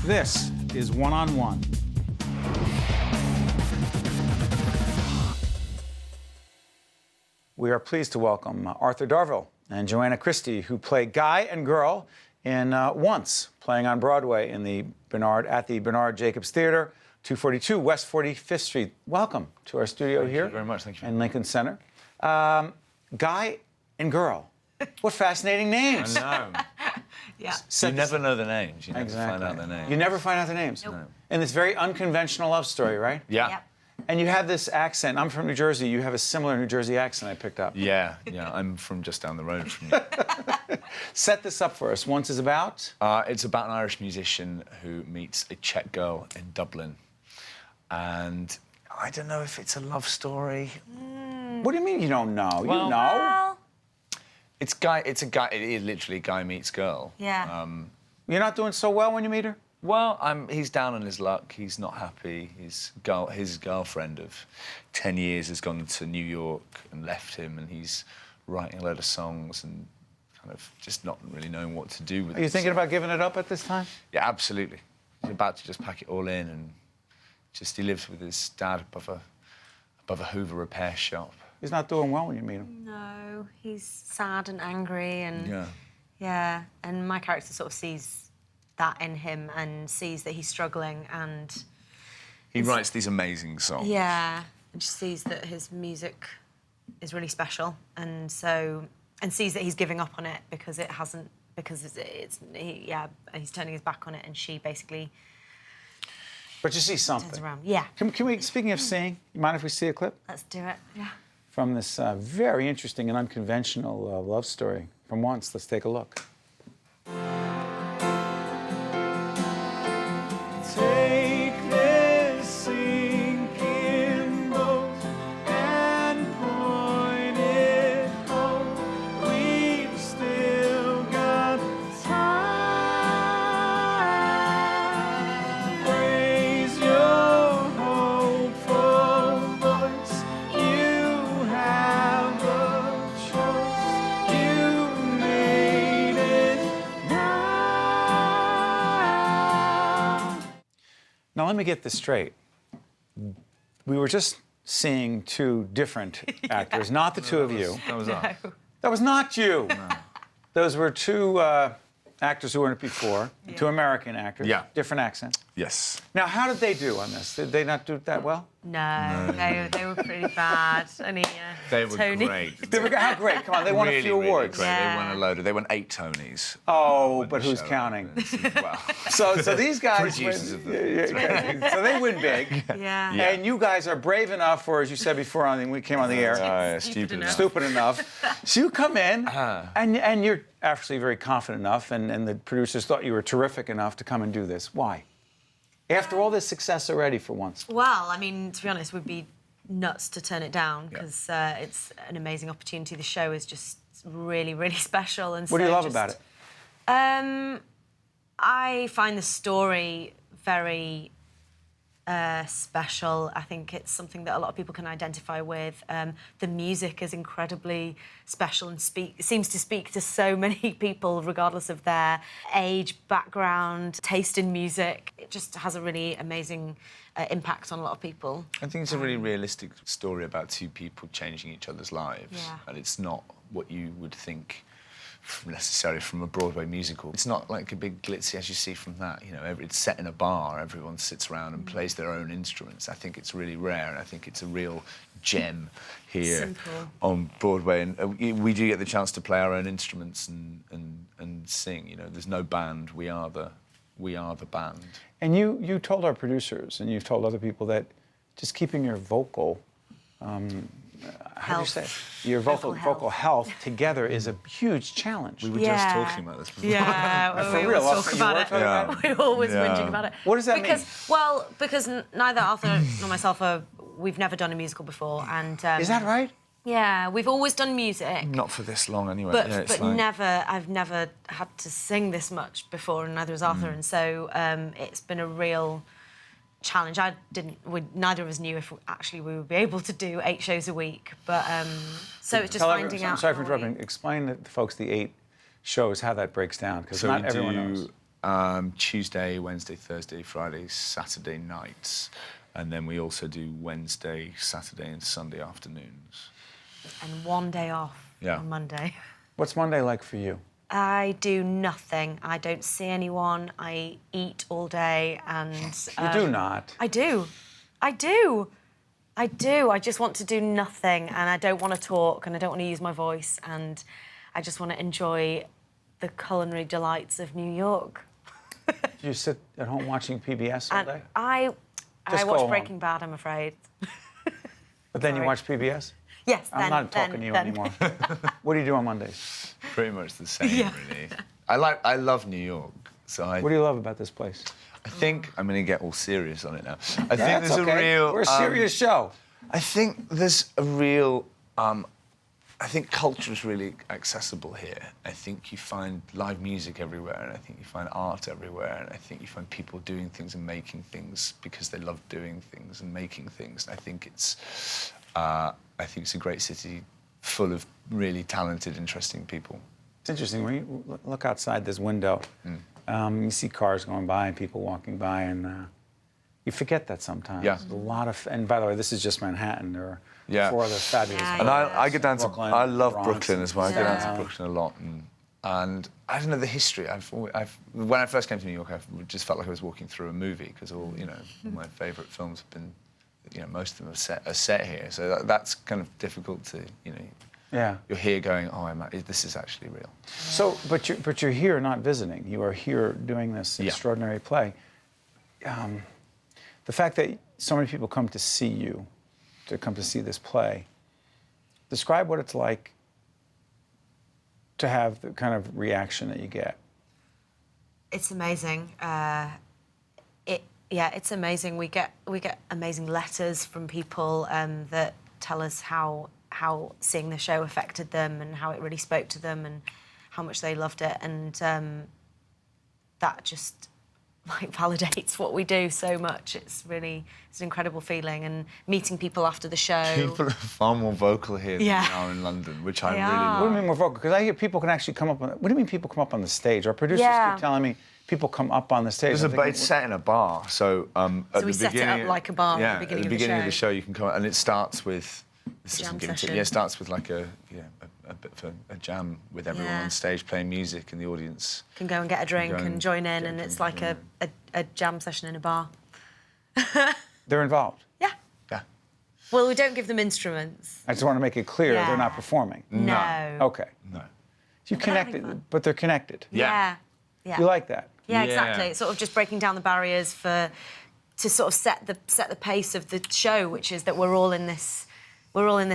This is One on One. We are pleased to welcome Arthur Darvill and Joanna Christie, who play guy and girl in Once, playing on Broadway at the Bernard Jacobs Theater, 242 West 45th Street. Welcome to our studio here. Thank you very much. Thank you. In Lincoln Center. Guy and girl. What fascinating names. I know. Yeah. You never know the names. You never find out their names. You never find out their names. Nope. No. And this very unconventional love story, right? Yeah. Yep. And you have this accent. I'm from New Jersey. You have a similar New Jersey accent I picked up. Yeah. I'm from just down the road from you. Set this up for us. Once is about? It's about an Irish musician who meets a Czech girl in Dublin. And I don't know if it's a love story. What do you mean you don't know? Well- you know? Well, It is literally guy meets girl. yeah. You're not doing so well when you meet her? Well, he's down on his luck. He's not happy. His girlfriend of 10 years has gone to New York and left him, and he's writing a load of songs and kind of just not really knowing what to do with it. Are you thinking about giving it up at this time? Yeah, absolutely. He's about to just pack it all in, and he lives with his dad above a Hoover repair shop. He's not doing well when you meet him. No, he's sad and angry and Yeah. yeah. And my character sort of sees that in him and sees that he's struggling and He writes these amazing songs. yeah, and just sees that his music is really special and sees that he's giving up on it because it hasn't he's turning his back on it and she basically But you see turns something. around. Yeah. Can we, speaking of seeing, you mind if we see a clip? Let's do it. Yeah. From this very interesting and unconventional love story from Once. Let's take a look. Take this sinking boat and point it home. We've still got time. Raise your hopeful voice. You have a choice. You made it now. Now, let me get this straight. We were just seeing two different actors, not the two of you. That was us. That was not you. Those were two actors who were in it before, two American actors, Yeah. different accents. Yes. Now, how did they do on this? Did they not do that well? No, they were pretty bad. Only They were Tony. great. They were, how great? Come on, they won a few Really awards. great. Yeah. They won 8 Tonys. Oh, When but the who's show counting? opened. Well, So these guys Producers win, of the- so they win big. Yeah. Yeah. And you guys are brave enough, or as you said before, when we came on the air, stupid enough. stupid enough. So you come in, Uh-huh. and you're actually very confident enough, and the producers thought you were terrific enough to come and do this. Why? After all this success already for Once. Well, I mean, to be honest, we'd be nuts to turn it down because it's an amazing opportunity. The show is just really, really special. And What do you so love just- about it? I find the story very special. I think it's something that a lot of people can identify with. The music is incredibly special and seems to speak to so many people, regardless of their age, background, taste in music. It just has a really amazing impact on a lot of people. I think it's a really realistic story about two people changing each other's lives. Yeah. And it's not what you would think necessarily from a Broadway musical. It's not like a big glitzy as you see from that. You know, it's set in a bar, everyone sits around and plays their own instruments. I think it's really rare, and I think it's a real gem here Simple. on Broadway. And we do get the chance to play our own instruments and sing. You know, there's no band. We are the band. And you told our producers, and you've told other people that just keeping your vocal, how do you Health. say it? Your vocal health together is a huge challenge. We were Yeah. just talking about this before. Yeah, For we real, always talk you were about it. talking about it? We're always Yeah. whinging about it. What does that mean? Because neither Arthur nor myself we've never done a musical before, and Is that right? Yeah, we've always done music, Not for this long, anyway. but Yeah, it's like... I've never had to sing this much before, and neither has Arthur, and so it's been a real challenge. Neither of us knew if we would be able to do 8 shows a week, but so it's just finding out. I'm sorry for how we- interrupting. Explain to the folks the 8 shows, how that breaks down, because So not we everyone do knows. Tuesday, Wednesday, Thursday, Friday, Saturday nights. And then we also do Wednesday, Saturday and Sunday afternoons. And one day off on Monday. What's Monday like for you? I do nothing. I don't see anyone. I eat all day and... You do not. I do. I do. I do. I just want to do nothing and I don't want to talk and I don't want to use my voice and I just want to enjoy the culinary delights of New York. Do you sit at home watching PBS all day? I Just go watch home. Breaking Bad, I'm afraid. But then you Sorry. watch PBS? Yes, I'm not talking to you anymore. What do you do on Mondays? Pretty much the same, really. I love New York, so What do you love about this place? I think I'm going to get all serious on it now. I think That's there's okay. a real. We're a serious show. I think there's a real. I think culture is really accessible here. I think you find live music everywhere, and I think you find art everywhere, and I think you find people doing things and making things because they love doing things and making things. I think it's a great city full of really talented, interesting people. It's interesting, when you look outside this window, you see cars going by and people walking by, and you forget that sometimes. Yeah. There's a lot of, and by the way, this is just Manhattan. There are four other fabulous Yeah, And places. I get down Brooklyn, to, I love Bronx, Brooklyn as well. I go down Yeah. to Brooklyn a lot, and I don't know the history. When I first came to New York, I just felt like I was walking through a movie because all my favourite films have been, most of them are set here. So that's kind of difficult to, Yeah. You're here going, this is actually real. So, but you're here not visiting. You are here doing this extraordinary play. The fact that so many people come to see you, to come to see this play, describe what it's like to have the kind of reaction that you get. It's amazing. It's amazing. We get amazing letters from people that tell us how seeing the show affected them and how it really spoke to them and how much they loved it, and that just validates what we do so much. It's an incredible feeling, and meeting people after the show. People are far more vocal here than they are in London, which I really love. What do you mean more vocal? Because I hear people can actually come up on. What do you mean people come up on the stage? Our producers keep telling me people come up on the stage. It's set in a bar, so at we the set it beginning, up like a bar at the beginning of the show. You can come, and it starts with. Jam session. It starts with like a bit of a jam with everyone on stage playing music, and the audience can go and get a drink and join in, and it's like a jam session in a bar. They're involved. Yeah. Yeah. Well, we don't give them instruments. I just want to make it clear they're not performing. No. Okay. No. You connected, but they're connected. Yeah. You like that? Yeah, exactly. It's sort of just breaking down the barriers to sort of set the pace of the show, which is that we're all in this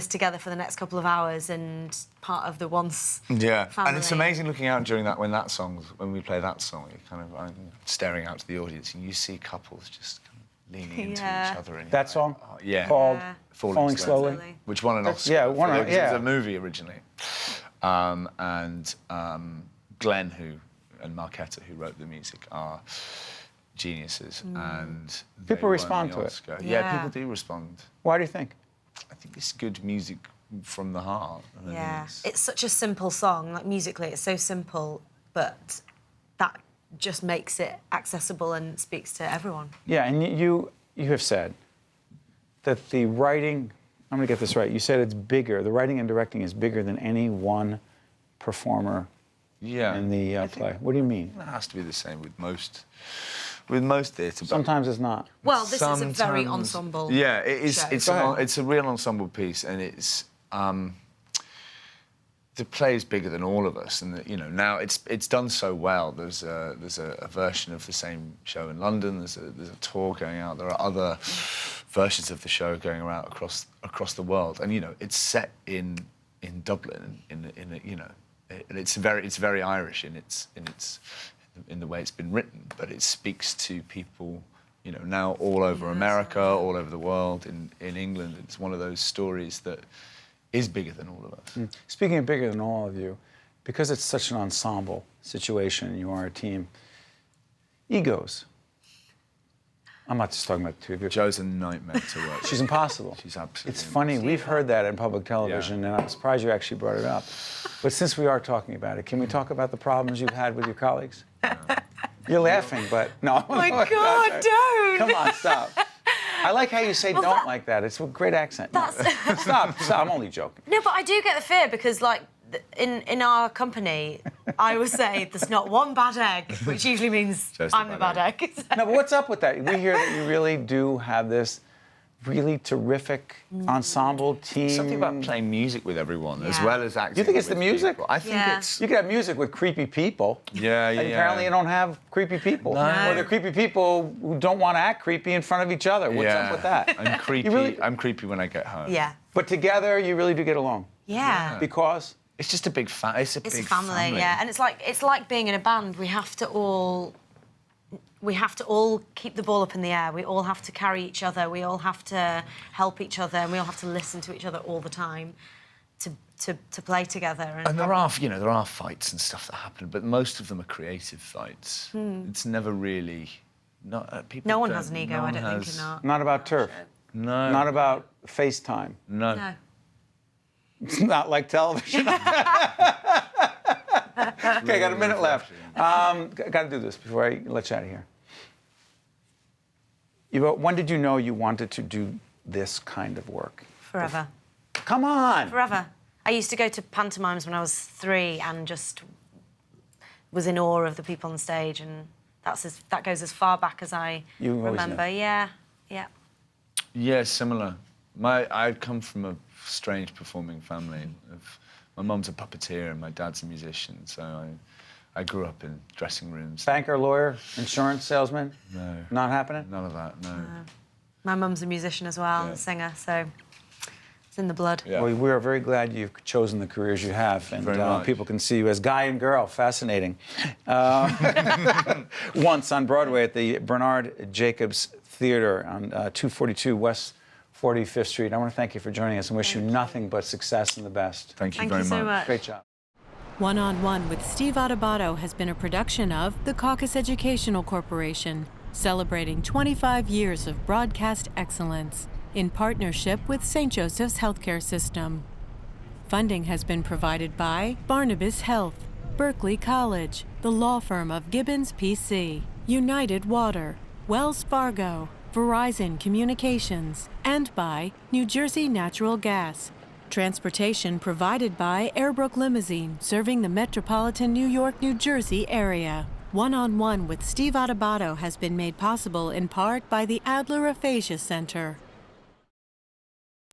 together for the next couple of hours and part of the once family. And it's amazing looking out during that when we play that song, you're kind of staring out to the audience and you see couples just kind of leaning into each other. And that song? Called Falling Slowly. Which won an Oscar. Yeah, It was a movie originally. And Glenn and Marquetta, who wrote the music, are geniuses. And people respond to it. Yeah, people do respond. Why do you think? I think it's good music from the heart. Yeah, it's such a simple song. Like musically, it's so simple, but that just makes it accessible and speaks to everyone. Yeah, and you have said that the writing. I'm going to get this right. You said it's bigger. The writing and directing is bigger than any one performer. In the play. What do you mean? It has to be the same with most theatre. Sometimes it's not. Well, this is a very ensemble. Yeah, it is. Show. It's a real ensemble piece, and it's the play is bigger than all of us, and now it's done so well. There's a version of the same show in London. There's a tour going out. There are other versions of the show going around across the world, and it's set in Dublin and it's very Irish in the way it's been written, but it speaks to people, now all over America, all over the world, in England. It's one of those stories that is bigger than all of us. Speaking of bigger than all of you, because it's such an ensemble situation and you are a team, egos. I'm not just talking about the two of you. Jo's a nightmare to work with. She's impossible. She's absolutely It's funny, we've heard that in public television, and I'm surprised you actually brought it up. But since we are talking about it, can we talk about the problems you've had with your colleagues? You're laughing, but no. Oh my God, don't. Come on, stop. I like how you say don't like that. It's a great accent. Stop. I'm only joking. No, but I do get the fear because, like, in our company, I always say there's not one bad egg, which usually means I'm the bad egg. No, but what's up with that? We hear that you really do have this really terrific ensemble team. Something about playing music with everyone as well as acting. You think it's the with music? people. I think it's. You can have music with creepy people. Yeah. And apparently you don't have creepy people. No. Or the creepy people who don't want to act creepy in front of each other. What's up with that? I'm creepy. I'm creepy when I get home. Yeah. But together, you really do get along. Yeah. Because? It's just a big It's a It's big a family, yeah. And it's like being in a band. We have to all keep the ball up in the air. We all have to carry each other. We all have to help each other, and we all have to listen to each other all the time to play together. And there are fights and stuff that happen, but most of them are creative fights. It's never really people. No one has an ego. I don't think in art. Not about turf. No. Not about FaceTime. No. It's not like television. Okay, I got a minute left. Got to do this before I let you out of here. When did you know you wanted to do this kind of work? Forever. Come on. Forever. I used to go to pantomimes when I was 3 and just was in awe of the people on stage, and that goes as far back as I remember. Yeah. Yeah, similar. I'd come from a strange performing family. My mum's a puppeteer and my dad's a musician, so I grew up in dressing rooms. Banker, lawyer, insurance salesman? No. Not happening? None of that, no. My mum's a musician as well, and a singer, so it's in the blood. Yeah. Well, we are very glad you've chosen the careers you have, and Very much. people can see you as guy and girl. Fascinating. Once on Broadway at the Bernard Jacobs Theater on 242 West 45th Street. I want to thank you for joining us and wish you nothing but success and the best. Thank you Thank very you so much. Great job. One-on-One with Steve Adubato has been a production of the Caucus Educational Corporation, celebrating 25 years of broadcast excellence in partnership with St. Joseph's Healthcare System. Funding has been provided by Barnabas Health, Berkeley College, the law firm of Gibbons PC, United Water, Wells Fargo, Verizon Communications, and by New Jersey Natural Gas. Transportation provided by Airbrook Limousine, serving the metropolitan New York, New Jersey area. One-on-One with Steve Adubato has been made possible in part by the Adler Aphasia Center.